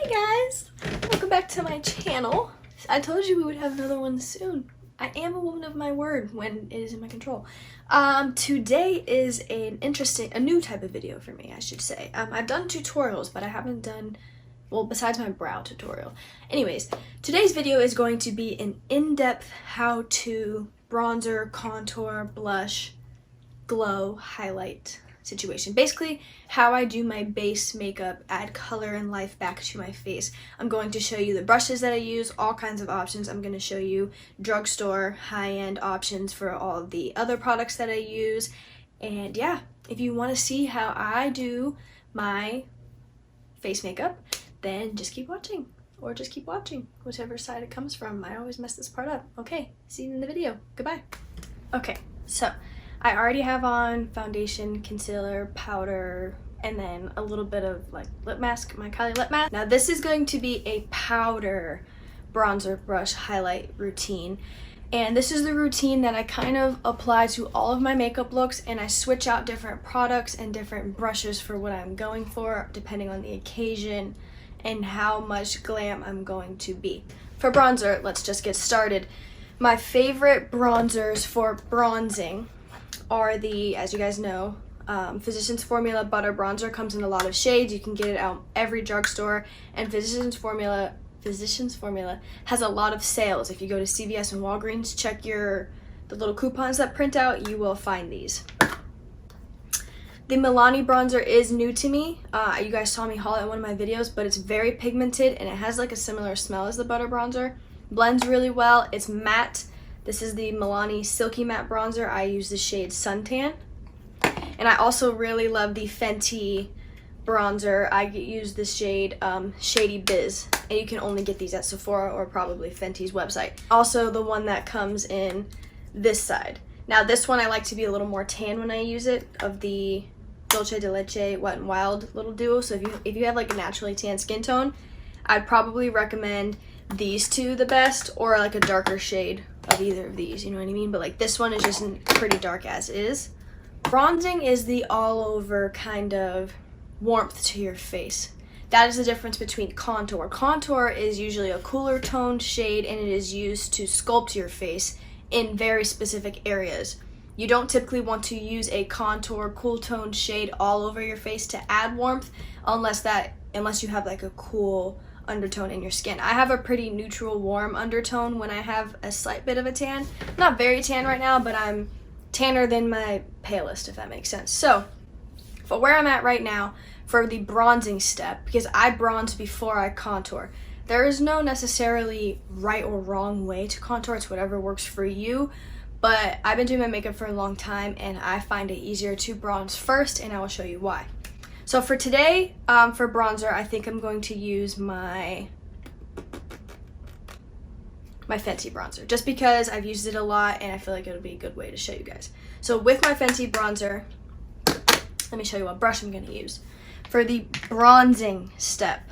Hey guys, welcome back to my channel. I told you we would have another one soon. I am a woman of my word when it is in my control. Today is a new type of video for me, I should say. I've done tutorials, but I haven't done, well, besides my brow tutorial. Anyways, today's video is going to be an in-depth how-to bronzer, contour, blush, glow, highlight situation. Basically, how I do my base makeup, add color and life back to my face. I'm going to show you the brushes that I use, all kinds of options. I'm going to show you drugstore, high-end options for all of the other products that I use. And yeah, if you want to see how I do my face makeup, then just keep watching. Or just keep watching, whichever side it comes from. I always mess this part up. Okay, see you in the video. Goodbye. Okay, so I already have on foundation, concealer, powder, and then a little bit of like lip mask, my Kylie lip mask. Now this is going to be a powder bronzer brush highlight routine. And this is the routine that I kind of apply to all of my makeup looks, and I switch out different products and different brushes for what I'm going for, depending on the occasion and how much glam I'm going to be. For bronzer, let's just get started. My favorite bronzers for bronzing are the, as you guys know, Physicians Formula Butter Bronzer. Comes in a lot of shades. You can get it out every drugstore, and Physicians Formula has a lot of sales. If you go to CVS and Walgreens, check the little coupons that print out, you will find these. The Milani Bronzer is new to me. You guys saw me haul it in one of my videos, but it's very pigmented and it has like a similar smell as the Butter Bronzer. Blends really well. It's matte. This is the Milani Silky Matte Bronzer. I use the shade Suntan. And I also really love the Fenty bronzer. I use the shade Shady Biz. And you can only get these at Sephora or probably Fenty's website. Also the one that comes in this side. Now this one I like to be a little more tan when I use it, of the Dulce de Leche Wet n Wild little duo. So if you have like a naturally tan skin tone, I'd probably recommend these two the best, or like a darker shade of either of these, you know what I mean? But like this one is just pretty dark as is. Bronzing is the all over kind of warmth to your face. That is the difference between contour. Contour is usually a cooler toned shade, and it is used to sculpt your face in very specific areas. You don't typically want to use a contour cool toned shade all over your face to add warmth unless you have like a cool undertone in your skin. I have a pretty neutral warm undertone when I have a slight bit of a tan. Not very tan right now, but I'm tanner than my palest, if that makes sense. So for where I'm at right now for the bronzing step, because I bronze before I contour, there is no necessarily right or wrong way to contour. It's whatever works for you. But I've been doing my makeup for a long time and I find it easier to bronze first, and I will show you why. So for today, for bronzer, I think I'm going to use my Fenty bronzer, just because I've used it a lot and I feel like it'll be a good way to show you guys. So with my Fenty bronzer, let me show you what brush I'm going to use. For the bronzing step,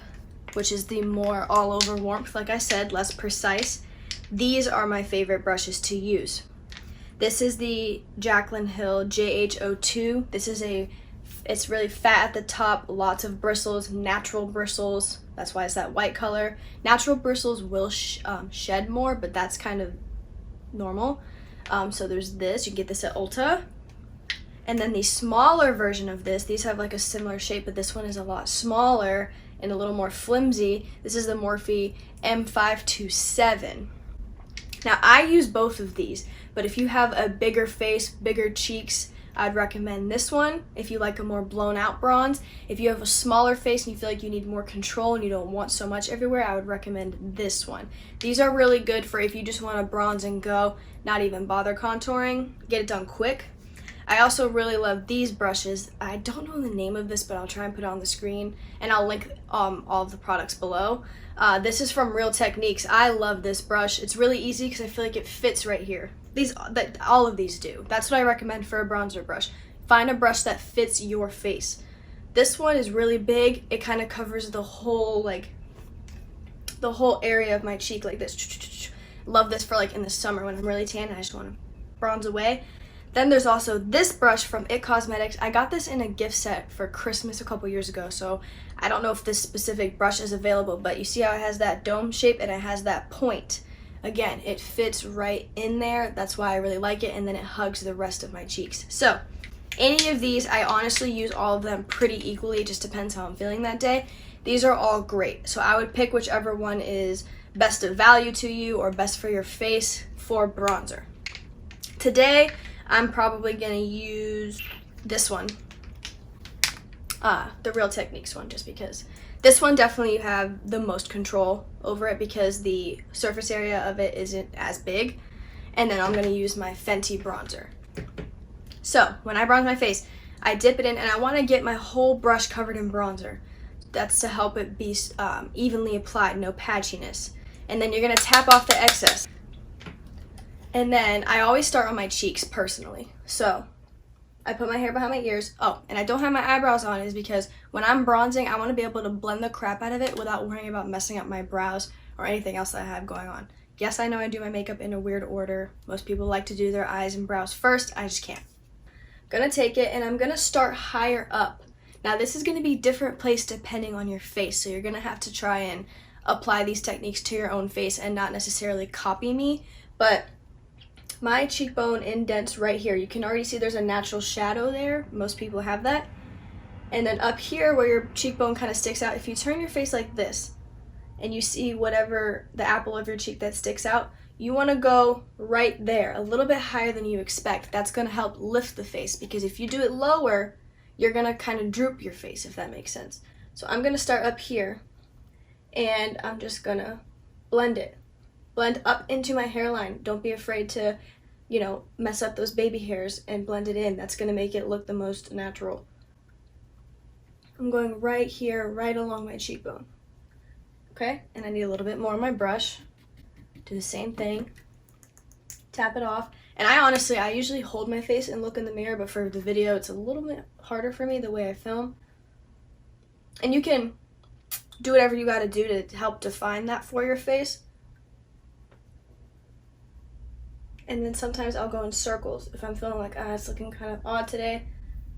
which is the more all over warmth, like I said, less precise, these are my favorite brushes to use. This is the Jaclyn Hill JH02. It's really fat at the top, lots of bristles, natural bristles. That's why it's that white color. Natural bristles will shed more, but that's kind of normal. So there's this, you can get this at Ulta. And then the smaller version of this, these have like a similar shape, but this one is a lot smaller and a little more flimsy. This is the Morphe M527. Now I use both of these, but if you have a bigger face, bigger cheeks, I'd recommend this one if you like a more blown out bronze. If you have a smaller face and you feel like you need more control and you don't want so much everywhere, I would recommend this one. These are really good for if you just want to bronze and go, not even bother contouring, get it done quick. I also really love these brushes. I don't know the name of this, but I'll try and put it on the screen, and I'll link all of the products below. This is from Real Techniques. I love this brush. It's really easy because I feel like it fits right here. All of these do. That's what I recommend for a bronzer brush. Find a brush that fits your face. This one is really big. It kind of covers the whole area of my cheek like this. Love this for like in the summer when I'm really tan and I just want to bronze away. Then there's also this brush from It Cosmetics. I got this in a gift set for Christmas a couple years ago, so I don't know if this specific brush is available, but you see how it has that dome shape and it has that point. Again, it fits right in there. That's why I really like it, and then it hugs the rest of my cheeks. So any of these, I honestly use all of them pretty equally. It just depends how I'm feeling that day. These are all great, so I would pick whichever one is best of value to you or best for your face for bronzer. Today, I'm probably gonna use this one, the Real Techniques one, just because this one definitely you have the most control over it because the surface area of it isn't as big. And then I'm gonna use my Fenty bronzer. So when I bronze my face, I dip it in and I wanna get my whole brush covered in bronzer. That's to help it be evenly applied, no patchiness. And then you're gonna tap off the excess. And then I always start on my cheeks personally. So I put my hair behind my ears. Oh, and I don't have my eyebrows on is because when I'm bronzing, I want to be able to blend the crap out of it without worrying about messing up my brows or anything else that I have going on. Yes, I know I do my makeup in a weird order. Most people like to do their eyes and brows first. I just can't. I'm gonna take it and I'm gonna start higher up. Now this is gonna be different place depending on your face. So you're gonna have to try and apply these techniques to your own face and not necessarily copy me. But my cheekbone indents right here. You can already see there's a natural shadow there. Most people have that. And then up here where your cheekbone kind of sticks out, if you turn your face like this and you see whatever the apple of your cheek that sticks out, you want to go right there, a little bit higher than you expect. That's going to help lift the face because if you do it lower, you're going to kind of droop your face, if that makes sense. So I'm going to start up here and I'm just going to blend it. Blend up into my hairline. Don't be afraid to, you know, mess up those baby hairs and blend it in. That's going to make it look the most natural. I'm going right here, right along my cheekbone. Okay, and I need a little bit more on my brush. Do the same thing. Tap it off. And I usually hold my face and look in the mirror, but for the video, it's a little bit harder for me the way I film. And you can do whatever you got to do to help define that for your face. And then sometimes I'll go in circles if I'm feeling like, it's looking kind of odd today,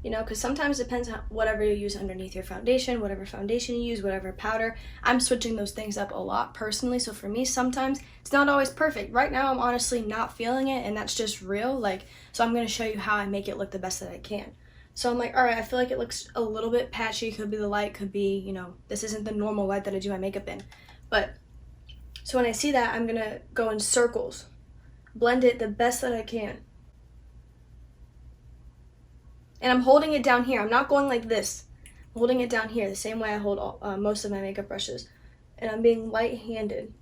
you know, because sometimes it depends on whatever you use underneath your foundation, whatever foundation you use, whatever powder. I'm switching those things up a lot personally, so for me, sometimes it's not always perfect. Right now, I'm honestly not feeling it, and that's just real, so I'm going to show you how I make it look the best that I can. So I'm like, all right, I feel like it looks a little bit patchy. Could be the light, could be, you know, this isn't the normal light that I do my makeup in. But, so when I see that, I'm going to go in circles. Blend it the best that I can. And I'm holding it down here. I'm not going like this. I'm holding it down here the same way I hold most of my makeup brushes. And I'm being light-handed.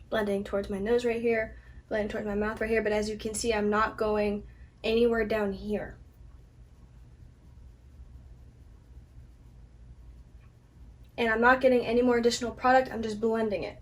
Blending towards my nose right here. Blending towards my mouth right here. But as you can see, I'm not going anywhere down here. And I'm not getting any more additional product, I'm just blending it.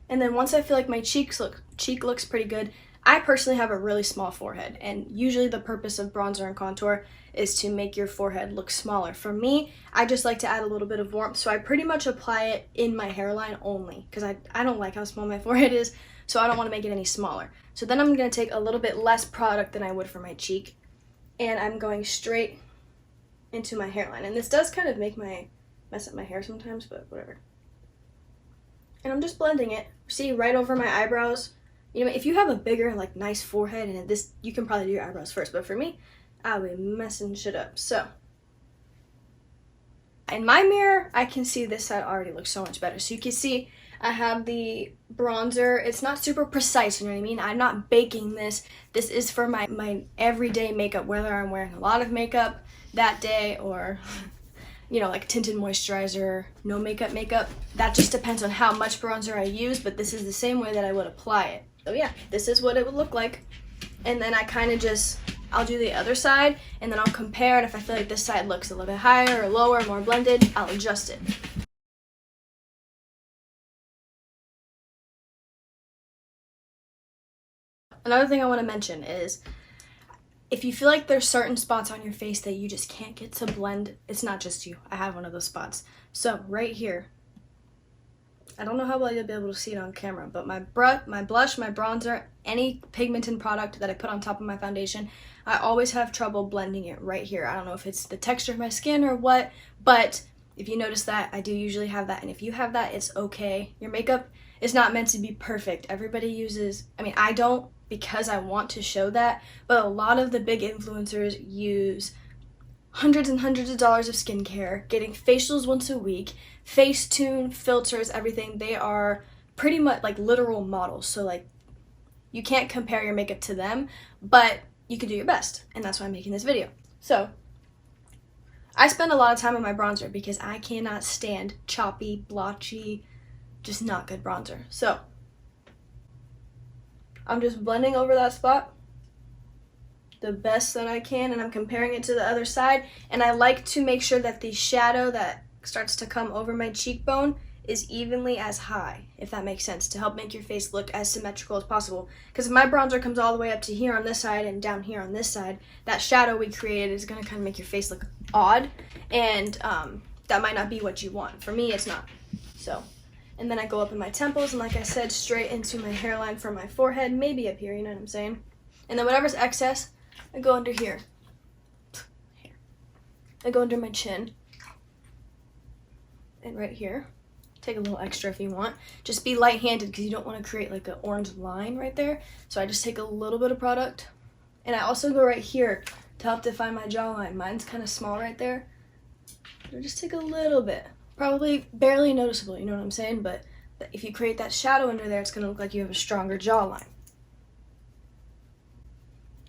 And then once I feel like my cheek looks pretty good, I personally have a really small forehead, and usually the purpose of bronzer and contour is to make your forehead look smaller. For me, I just like to add a little bit of warmth, so I pretty much apply it in my hairline only, because I don't like how small my forehead is, so I don't want to make it any smaller. So then I'm going to take a little bit less product than I would for my cheek, and I'm going straight into my hairline. And this does kind of mess up my hair sometimes, but whatever. And I'm just blending it. See, right over my eyebrows. You know, if you have a bigger, nice forehead, and this, you can probably do your eyebrows first, but for me, I'll be messing shit up. So, in my mirror, I can see this side already looks so much better. So you can see I have the bronzer. It's not super precise, you know what I mean? I'm not baking this. This is for my everyday makeup, whether I'm wearing a lot of makeup that day or, you know, like tinted moisturizer, no makeup. That just depends on how much bronzer I use, but this is the same way that I would apply it. So yeah, this is what it would look like. And then I kind of I'll do the other side, and then I'll compare, and if I feel like this side looks a little bit higher or lower, more blended, I'll adjust it. Another thing I want to mention is, if you feel like there's certain spots on your face that you just can't get to blend, it's not just you. I have one of those spots. So right here, I don't know how well you'll be able to see it on camera, but my blush, my bronzer, any pigmented product that I put on top of my foundation, I always have trouble blending it right here. I don't know if it's the texture of my skin or what, but if you notice that, I do usually have that, and if you have that, it's okay. Your makeup is not meant to be perfect. Everybody uses, I mean, I don't because I want to show that, but a lot of the big influencers use hundreds and hundreds of dollars of skincare, getting facials once a week, Facetune, filters, everything. They are pretty much like literal models, so like you can't compare your makeup to them, but you can do your best, and that's why I'm making this video. So I spend a lot of time on my bronzer because I cannot stand choppy, blotchy, just not good bronzer. So I'm just blending over that spot the best that I can, and I'm comparing it to the other side, and I like to make sure that the shadow that starts to come over my cheekbone is evenly as high, if that makes sense, to help make your face look as symmetrical as possible. Because if my bronzer comes all the way up to here on this side and down here on this side, that shadow we created is going to kind of make your face look odd, and that might not be what you want. For me, it's not. So, and then I go up in my temples, and like I said, straight into my hairline from my forehead, maybe up here, you know what I'm saying? And then whatever's excess, I go under here. I go under my chin. And right here. Take a little extra if you want. Just be light-handed because you don't want to create like an orange line right there. So I just take a little bit of product. And I also go right here to help define my jawline. Mine's kind of small right there. So just take a little bit. Probably barely noticeable, you know what I'm saying? But if you create that shadow under there, it's going to look like you have a stronger jawline.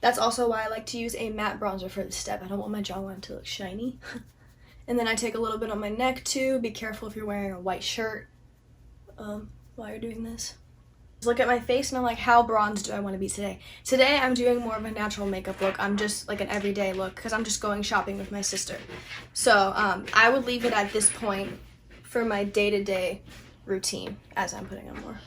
That's also why I like to use a matte bronzer for this step. I don't want my jawline to look shiny. And then I take a little bit on my neck too. Be careful if you're wearing a white shirt while you're doing this. Just look at my face and I'm like, how bronzed do I want to be today? Today I'm doing more of a natural makeup look. I'm just like an everyday look because I'm just going shopping with my sister. So I would leave it at this point for my day-to-day routine as I'm putting on more.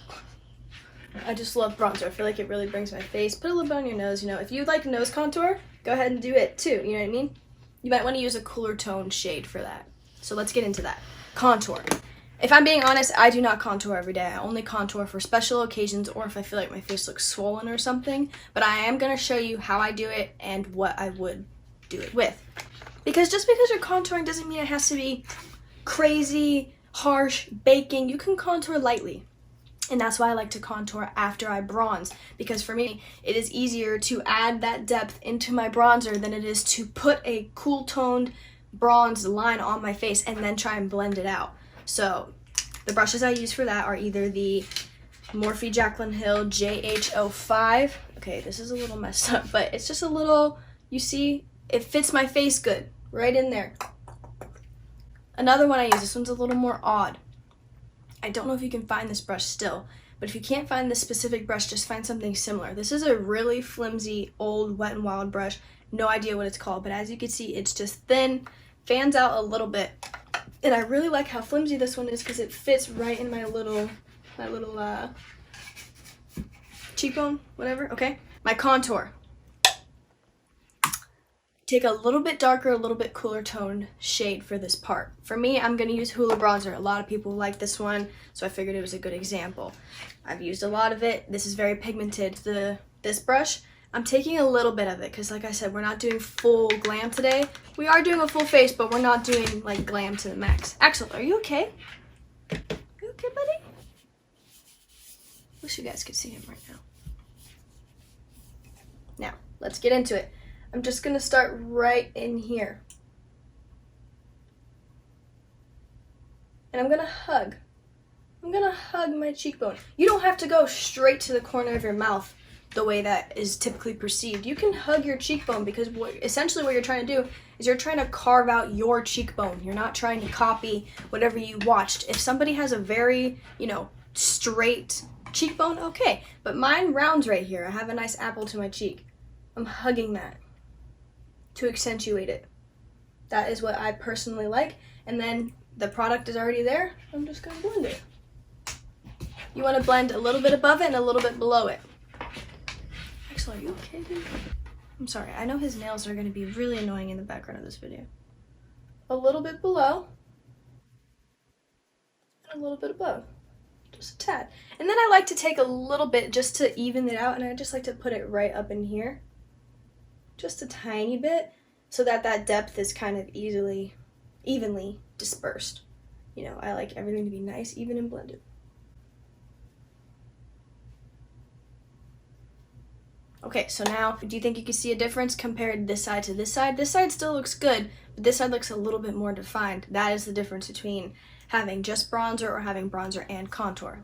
I just love bronzer. I feel like it really brings my face. Put a little bit on your nose, you know. If you like nose contour, go ahead and do it too, you know what I mean? You might want to use a cooler tone shade for that. So let's get into that. Contour. If I'm being honest, I do not contour every day. I only contour for special occasions or if I feel like my face looks swollen or something. But I am going to show you how I do it and what I would do it with. Because just because you're contouring doesn't mean it has to be crazy, harsh, baking. You can contour lightly. And that's why I like to contour after I bronze, because for me, it is easier to add that depth into my bronzer than it is to put a cool toned bronze line on my face and then try and blend it out. So the brushes I use for that are either the Morphe Jaclyn Hill JH05. Okay, this is a little messed up, but it's just a little, you see, it fits my face good, right in there. Another one I use, this one's a little more odd. I don't know if you can find this brush still, but if you can't find this specific brush, just find something similar. This is a really flimsy, old Wet n Wild brush. No idea what it's called, but as you can see, it's just thin, fans out a little bit. And I really like how flimsy this one is because it fits right in my little cheekbone, whatever, okay? My contour. Take a little bit darker, a little bit cooler toned shade for this part. For me, I'm going to use Hoola Bronzer. A lot of people like this one, so I figured it was a good example. I've used a lot of it. This is very pigmented. This brush, I'm taking a little bit of it because, like I said, we're not doing full glam today. We are doing a full face, but we're not doing, like, glam to the max. Axel, are you okay? You okay, buddy? Wish you guys could see him right now. Now, let's get into it. I'm just going to start right in here. And I'm going to hug. I'm going to hug my cheekbone. You don't have to go straight to the corner of your mouth the way that is typically perceived. You can hug your cheekbone because essentially what you're trying to do is you're trying to carve out your cheekbone. You're not trying to copy whatever you watched. If somebody has a very, you know, straight cheekbone, okay. But mine rounds right here. I have a nice apple to my cheek. I'm hugging that to accentuate it. That is what I personally like. And then the product is already there. I'm just gonna blend it. You wanna blend a little bit above it and a little bit below it. Axel, are you okay, dude? I'm sorry, I know his nails are gonna be really annoying in the background of this video. A little bit below, and a little bit above. just a tad. And then I like to take a little bit just to even it out, and I just like to put it right up in here. Just a tiny bit, so that that depth is kind of evenly dispersed. You know, I like everything to be nice, even, and blended. Okay, so now, do you think you can see a difference compared this side to this side? This side still looks good, but this side looks a little bit more defined. That is the difference between having just bronzer or having bronzer and contour.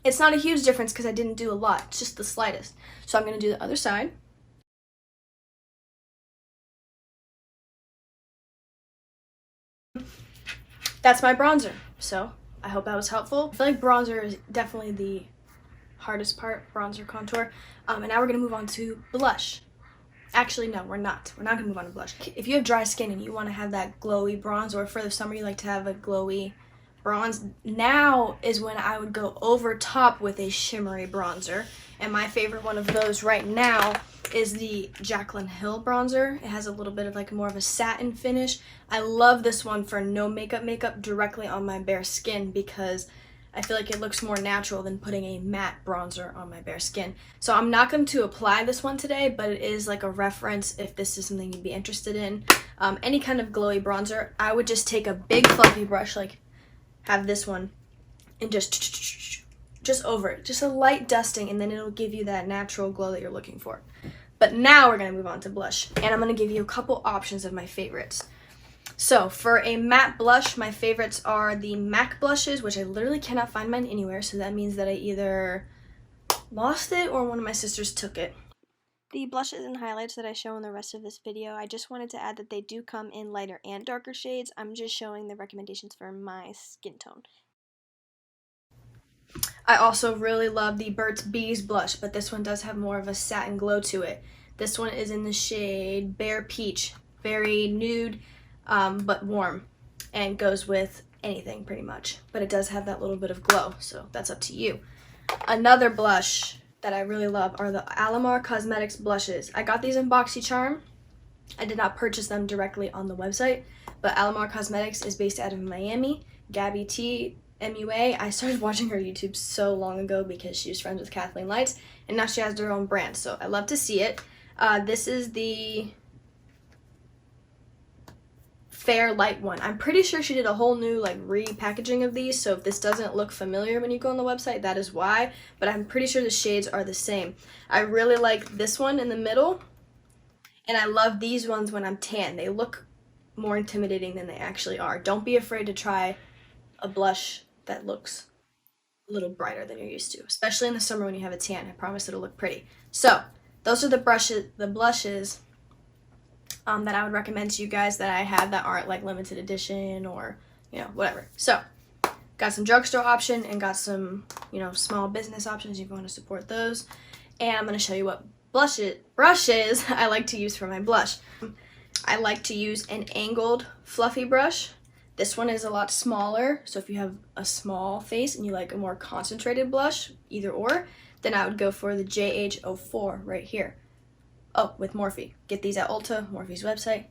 It's not a huge difference because I didn't do a lot, it's just the slightest. So I'm going to do the other side. That's my bronzer, so I hope that was helpful. I feel like bronzer is definitely the hardest part, bronzer, contour. And now we're going to move on to blush. Actually, no, we're not. We're not going to move on to blush. If you have dry skin and you want to have that glowy bronze, or for the summer you like to have a glowy bronze, now is when I would go over top with a shimmery bronzer. And my favorite one of those right now is the Jaclyn Hill Bronzer. It has a little bit of like more of a satin finish. I love this one for no makeup directly on my bare skin because I feel like it looks more natural than putting a matte bronzer on my bare skin. So I'm not going to apply this one today, but it is like a reference if this is something you'd be interested in. Any kind of glowy bronzer, I would just take a big fluffy brush, like have this one, and just over it. Just a light dusting, and then it'll give you that natural glow that you're looking for. But now we're going to move on to blush, and I'm going to give you a couple options of my favorites. So for a matte blush, my favorites are the MAC blushes, which I literally cannot find mine anywhere, so that means that I either lost it or one of my sisters took it. The blushes and highlights that I show in the rest of this video, I just wanted to add that they do come in lighter and darker shades. I'm just showing the recommendations for my skin tone. I also really love the Burts Bees blush, but this one does have more of a satin glow to it. This one is in the shade Bare Peach, very nude, but warm, and goes with anything pretty much, but it does have that little bit of glow, so that's up to you. Another blush that I really love are the Alamar Cosmetics blushes. I got these in BoxyCharm. I did not purchase them directly on the website, but Alamar Cosmetics is based out of Miami. Gabby T, MUA, I started watching her YouTube so long ago because she was friends with Kathleen Lights, and now she has her own brand, so I love to see it. This is the Fair Light one. I'm pretty sure she did a whole new like repackaging of these, so if this doesn't look familiar when you go on the website, that is why, but I'm pretty sure the shades are the same. I really like this one in the middle, and I love these ones when I'm tan. They look more intimidating than they actually are. Don't be afraid to try a blush that looks a little brighter than you're used to, especially in the summer when you have a tan. I promise it'll look pretty. So those are the blushes that I would recommend to you guys that I have that aren't like limited edition or, you know, whatever. So got some drugstore option and got some, you know, small business options if you want to support those. And I'm going to show you what brushes I like to use for my blush. I like to use an angled fluffy brush. This one is a lot smaller, so if you have a small face and you like a more concentrated blush, either or, then I would go for the JH04 right here. Oh, with Morphe. Get these at Ulta, Morphe's website,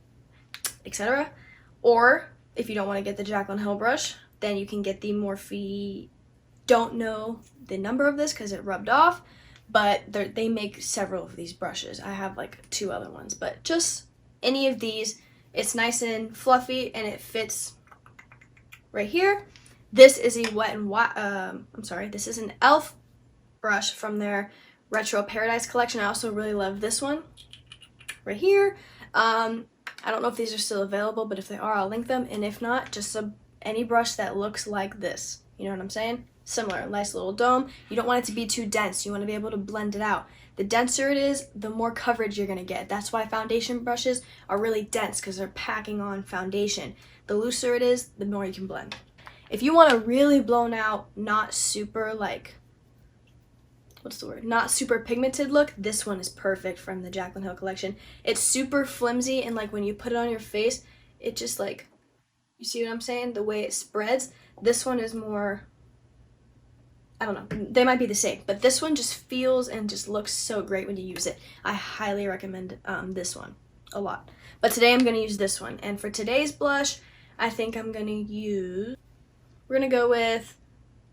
etc. Or if you don't want to get the Jaclyn Hill brush, then you can get the Morphe. Don't know the number of this because it rubbed off, but they make several of these brushes. I have like 2 other ones, but just any of these. It's nice and fluffy and it fits right here. This is a this is an e.l.f. brush from their Retro Paradise collection. I also really love this one right here. I don't know if these are still available, but if they are, I'll link them. And if not, just any brush that looks like this. You know what I'm saying? Similar, nice little dome. You don't want it to be too dense. You want to be able to blend it out. The denser it is, the more coverage you're going to get. That's why foundation brushes are really dense, because they're packing on foundation. The looser it is, the more you can blend. If you want a really blown out, not super like, not super pigmented look, this one is perfect from the Jaclyn Hill collection. It's super flimsy, and like when you put it on your face, it just like, you see what I'm saying? The way it spreads. This one is more, I don't know, they might be the same, but this one just feels and just looks so great when you use it. I highly recommend this one a lot. But today I'm going to use this one, and for today's blush, I think I'm going to use We're gonna go with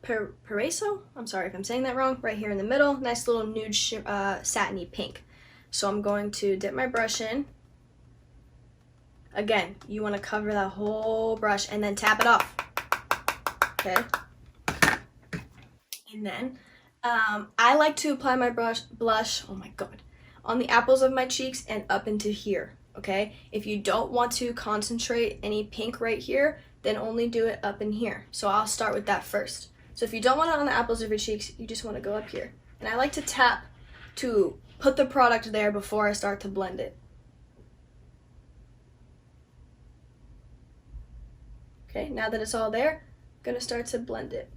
Pereso. I'm sorry if I'm saying that wrong. Right here in the middle, nice little nude satiny pink. So I'm going to dip my brush in. Again, you want to cover that whole brush and then tap it off. Okay. And then I like to apply my blush, oh my god, on the apples of my cheeks and up into here. Okay. If you don't want to concentrate any pink right here, then only do it up in here. So I'll start with that first. So if you don't want it on the apples of your cheeks, you just want to go up here. And I like to tap to put the product there before I start to blend it. Okay, now that it's all there, I'm gonna start to blend it.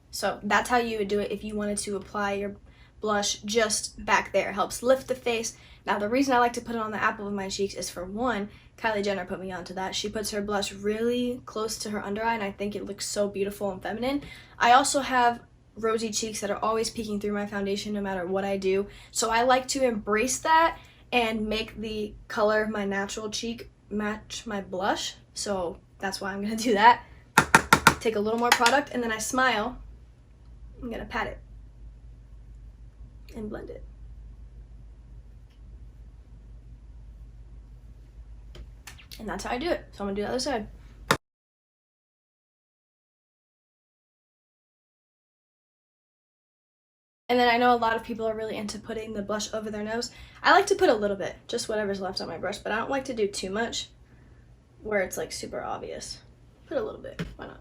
So that's how you would do it if you wanted to apply your blush just back there. It helps lift the face. Now the reason I like to put it on the apple of my cheeks is, for one, Kylie Jenner put me onto that. She puts her blush really close to her under eye and I think it looks so beautiful and feminine. I also have rosy cheeks that are always peeking through my foundation no matter what I do. So I like to embrace that and make the color of my natural cheek match my blush. So that's why I'm gonna do that. Take a little more product and then I smile. I'm gonna pat it and blend it. And that's how I do it. So I'm gonna do the other side. And then I know a lot of people are really into putting the blush over their nose. I like to put a little bit, just whatever's left on my brush, but I don't like to do too much where it's like super obvious. Put a little bit, why not?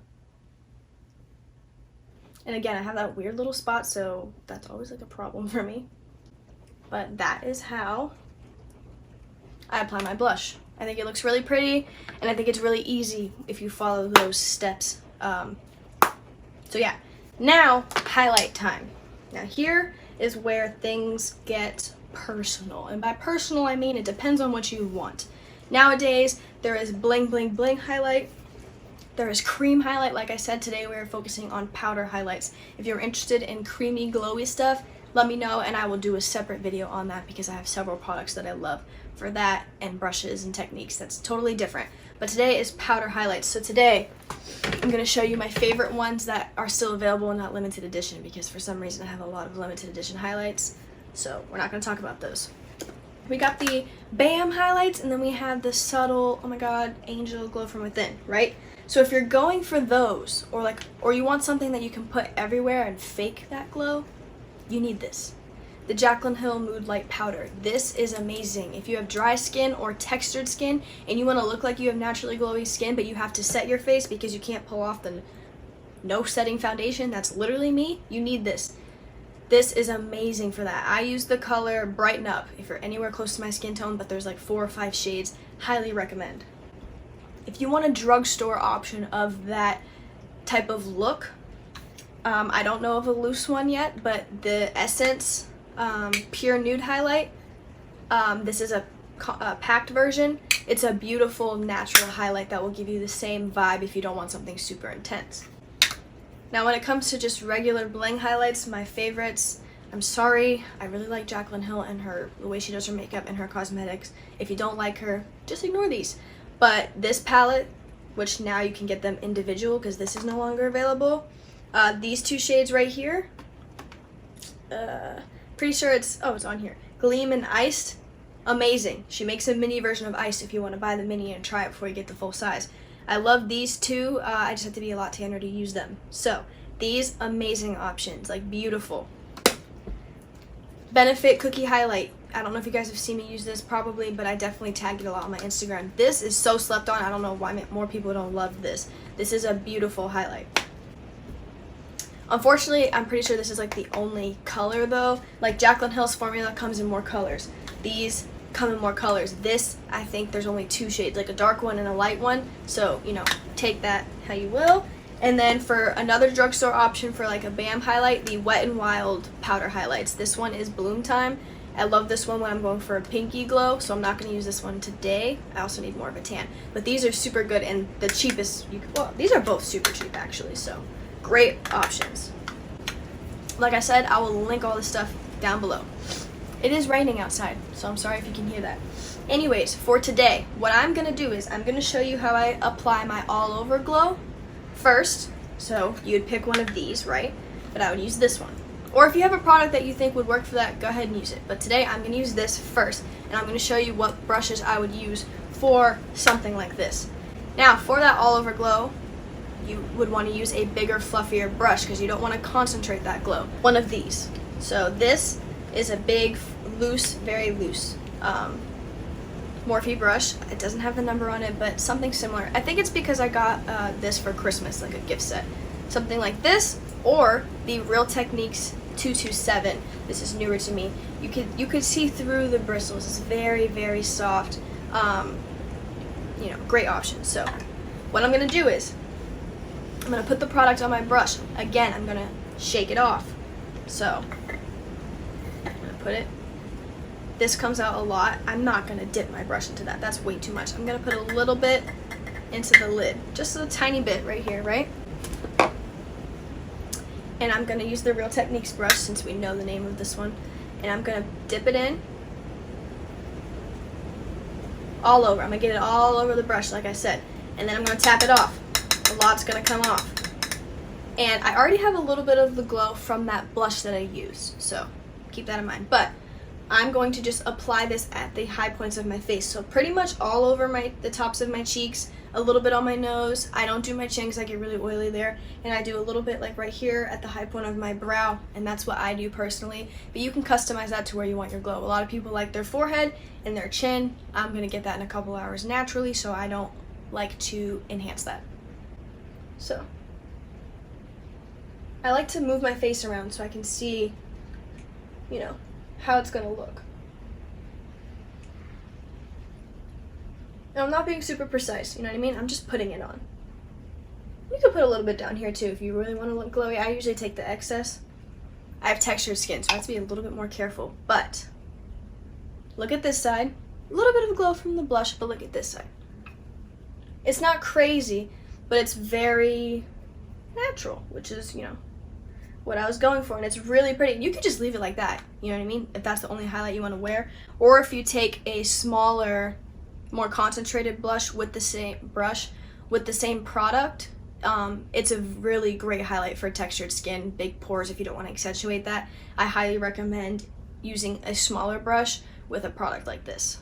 And again, I have that weird little spot, so that's always like a problem for me. But that is how I apply my blush. I think it looks really pretty, and I think it's really easy if you follow those steps. So yeah, now highlight time. Now here is where things get personal. And by personal, I mean it depends on what you want. Nowadays, there is bling, bling, bling highlight. There is cream highlight. Like I said, today we are focusing on powder highlights. If you're interested in creamy, glowy stuff, let me know and I will do a separate video on that because I have several products that I love for that and brushes and techniques that's totally different. But today is powder highlights. So today I'm going to show you my favorite ones that are still available and not limited edition because for some reason I have a lot of limited edition highlights. So we're not going to talk about those. We got the BAM highlights and then we have the subtle, oh my god, angel glow from within, right? So if you're going for those or you want something that you can put everywhere and fake that glow, you need this. The Jaclyn Hill Mood Light Powder. This is amazing. If you have dry skin or textured skin and you want to look like you have naturally glowy skin but you have to set your face because you can't pull off the no setting foundation, that's literally me, you need this. This is amazing for that. I use the color Brighten Up if you're anywhere close to my skin tone, but there's like 4 or 5 shades. Highly recommend. If you want a drugstore option of that type of look, I don't know of a loose one yet, but the Essence Pure Nude Highlight, this is a packed version. It's a beautiful natural highlight that will give you the same vibe if you don't want something super intense. Now when it comes to just regular bling highlights, my favorites, I'm sorry, I really like Jaclyn Hill and the way she does her makeup and her cosmetics. If you don't like her, just ignore these. But this palette, which now you can get them individual because this is no longer available, these 2 shades right here, pretty sure it's on here, Gleam and Iced, amazing. She makes a mini version of Iced if you want to buy the mini and try it before you get the full size. I love these 2, I just have to be a lot tanner to use them. So, these amazing options, like beautiful. Benefit Cookie Highlight. I don't know if you guys have seen me use this probably, but I definitely tag it a lot on my Instagram. This is so slept on. I don't know why more people don't love this. This is a beautiful highlight. Unfortunately, I'm pretty sure this is like the only color though. Like Jaclyn Hill's formula comes in more colors. These come in more colors. This, I think there's only 2 shades, like a dark one and a light one. So, you know, take that how you will. And then for another drugstore option for like a BAM highlight, the Wet n Wild powder highlights. This one is Bloom Time. I love this one when I'm going for a pinky glow, so I'm not going to use this one today. I also need more of a tan. But these are super good and the cheapest. Well, these are both super cheap actually, so great options. Like I said, I will link all this stuff down below. It is raining outside, so I'm sorry if you can hear that. Anyways, for today, what I'm going to do is I'm going to show you how I apply my all over glow first. So you'd pick one of these, right? But I would use this one. Or if you have a product that you think would work for that, go ahead and use it. But today I'm going to use this first, and I'm going to show you what brushes I would use for something like this. Now, for that all over glow, you would want to use a bigger, fluffier brush because you don't want to concentrate that glow. One of these. So this is a big, loose, very loose Morphe brush. It doesn't have the number on it, but something similar. I think it's because I got this for Christmas, like a gift set. Something like this, or the Real Techniques 227. This is newer to me. You could see through the bristles. It's very, very soft. You know, great option. So what I'm gonna do is I'm gonna put the product on my brush. Again, I'm gonna shake it off. So I'm gonna put it. This comes out a lot. I'm not gonna dip my brush into that. That's way too much. I'm gonna put a little bit into the lid, just a tiny bit right here, right? And I'm gonna use the Real Techniques brush since we know the name of this one. And I'm gonna dip it in all over. I'm gonna get it all over the brush, like I said. And then I'm gonna tap it off. A lot's gonna come off. And I already have a little bit of the glow from that blush that I used, so keep that in mind. But I'm going to just apply this at the high points of my face. So pretty much all over the tops of my cheeks, a little bit on my nose. I don't do my chin because I get really oily there. And I do a little bit like right here at the high point of my brow. And that's what I do personally. But you can customize that to where you want your glow. A lot of people like their forehead and their chin. I'm going to get that in a couple hours naturally, so I don't like to enhance that. So I like to move my face around so I can see, you know, how it's gonna look. And I'm not being super precise, you know what I mean? I'm just putting it on. You could put a little bit down here too if you really want to look glowy. I usually take the excess. I have textured skin, so I have to be a little bit more careful. But look at this side. A little bit of glow from the blush, but look at this side. It's not crazy, but it's very natural, which is, you know, what I was going for, and it's really pretty. You could just leave it like that, you know what I mean, if that's the only highlight you want to wear. Or if you take a smaller, more concentrated blush with the same product, it's a really great highlight for textured skin, big pores. If you don't want to accentuate that, I highly recommend using a smaller brush with a product like this.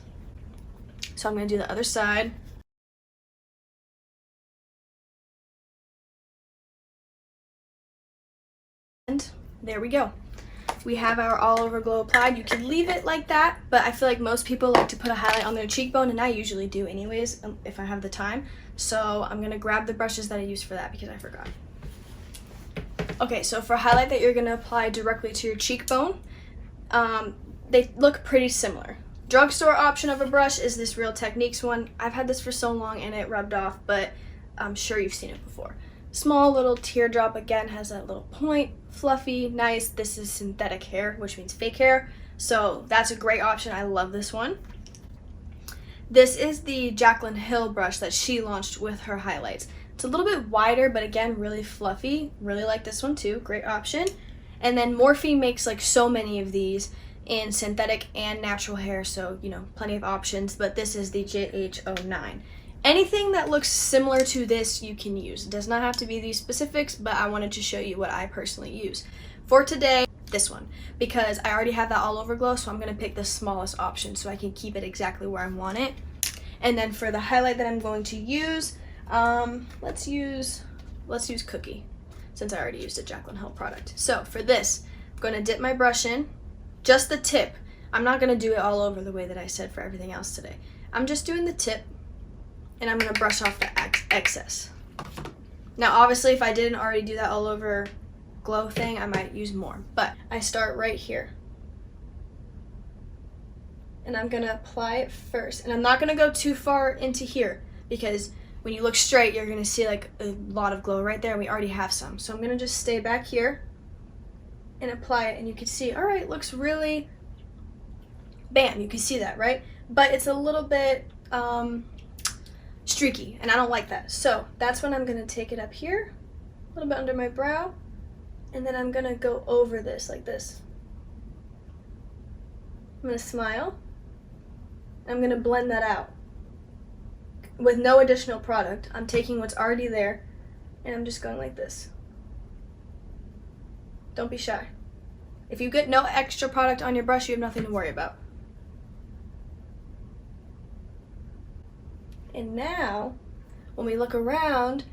So I'm going to do the other side. And there we go. We have our all over glow applied. You can leave it like that, but I feel like most people like to put a highlight on their cheekbone, and I usually do anyways if I have the time. So I'm gonna grab the brushes that I used for that because I forgot. Okay, so for a highlight that you're gonna apply directly to your cheekbone, they look pretty similar. Drugstore option of a brush is this Real Techniques one. I've had this for so long and it rubbed off, but I'm sure you've seen it before. Small little teardrop, again, has that little point, fluffy, nice. This is synthetic hair, which means fake hair, so that's a great option. I love this one. This is the Jaclyn Hill brush that she launched with her highlights. It's a little bit wider, but again, really fluffy. Really like this one too, great option. And then Morphe makes like so many of these in synthetic and natural hair, so you know, plenty of options, but this is the JH09. Anything that looks similar to this you can use. It does not have to be these specifics, but I wanted to show you what I personally use. For today, this one, because I already have that all over glow, so I'm gonna pick the smallest option so I can keep it exactly where I want it. And then for the highlight that I'm going to use, let's use Cookie, since I already used a Jaclyn Hill product. So for this, I'm gonna dip my brush in, just the tip. I'm not gonna do it all over the way that I said for everything else today. I'm just doing the tip, and I'm gonna brush off the excess. Now obviously if I didn't already do that all over glow thing, I might use more, but I start right here. And I'm gonna apply it first, and I'm not gonna go too far into here because when you look straight, you're gonna see like a lot of glow right there, and we already have some. So I'm gonna just stay back here and apply it, and you can see, all right, looks really, bam, you can see that, right? But it's a little bit, streaky, and I don't like that. So that's when I'm gonna take it up here, a little bit under my brow, and then I'm gonna go over this like this. I'm gonna smile, I'm gonna blend that out with no additional product. I'm taking what's already there and I'm just going like this. Don't be shy. If you get no extra product on your brush, you have nothing to worry about. And now, when we look around,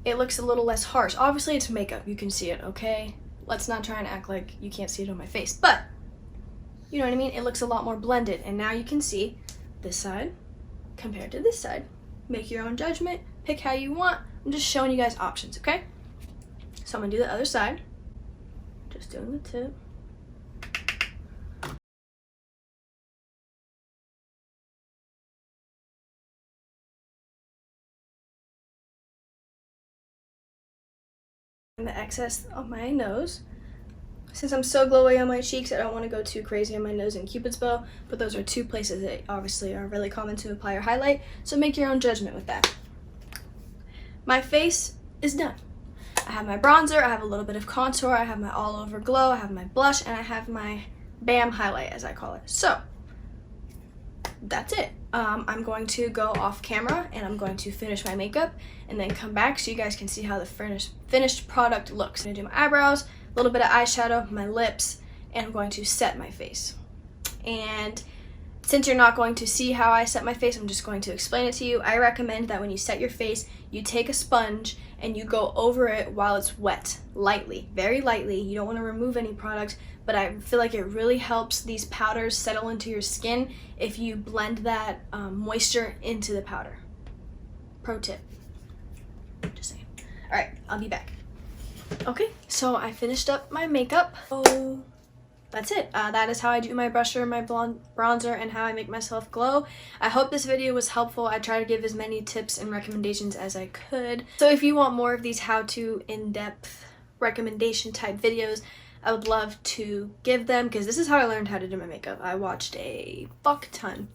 it looks a little less harsh. Obviously, it's makeup. You can see it, okay? Let's not try and act like you can't see it on my face. But, you know what I mean? It looks a lot more blended. And now you can see this side compared to this side. Make your own judgment. Pick how you want. I'm just showing you guys options, okay? So I'm going to do the other side. Just doing the tip. The excess on my nose. Since I'm so glowy on my cheeks, I don't want to go too crazy on my nose and Cupid's bow, but those are two places that obviously are really common to apply or highlight, so make your own judgment with that. My face is done. I have my bronzer, I have a little bit of contour, I have my all over glow, I have my blush, and I have my BAM highlight, as I call it. So that's it. I'm going to go off camera and I'm going to finish my makeup and then come back so you guys can see how the finished product looks. I'm gonna do my eyebrows, a little bit of eyeshadow, my lips, and I'm going to set my face. And since you're not going to see how I set my face, I'm just going to explain it to you. I recommend that when you set your face, you take a sponge and you go over it while it's wet, lightly, very lightly. You don't want to remove any product, but I feel like it really helps these powders settle into your skin if you blend that moisture into the powder. Pro tip. Just saying. All right, I'll be back. Okay, so I finished up my makeup. Oh, that's it. That is how I do my brusher, my bronzer, and how I make myself glow. I hope this video was helpful. I try to give as many tips and recommendations as I could. So if you want more of these how-to, in-depth recommendation type videos, I would love to give them, because this is how I learned how to do my makeup. I watched a fuck ton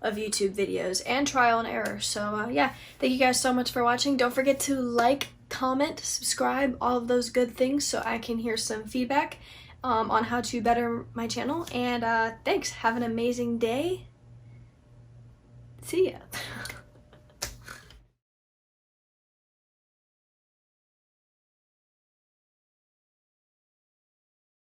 of YouTube videos and trial and error. So yeah, thank you guys so much for watching. Don't forget to like, comment, subscribe, all of those good things so I can hear some feedback on how to better my channel. And thanks. Have an amazing day. See ya.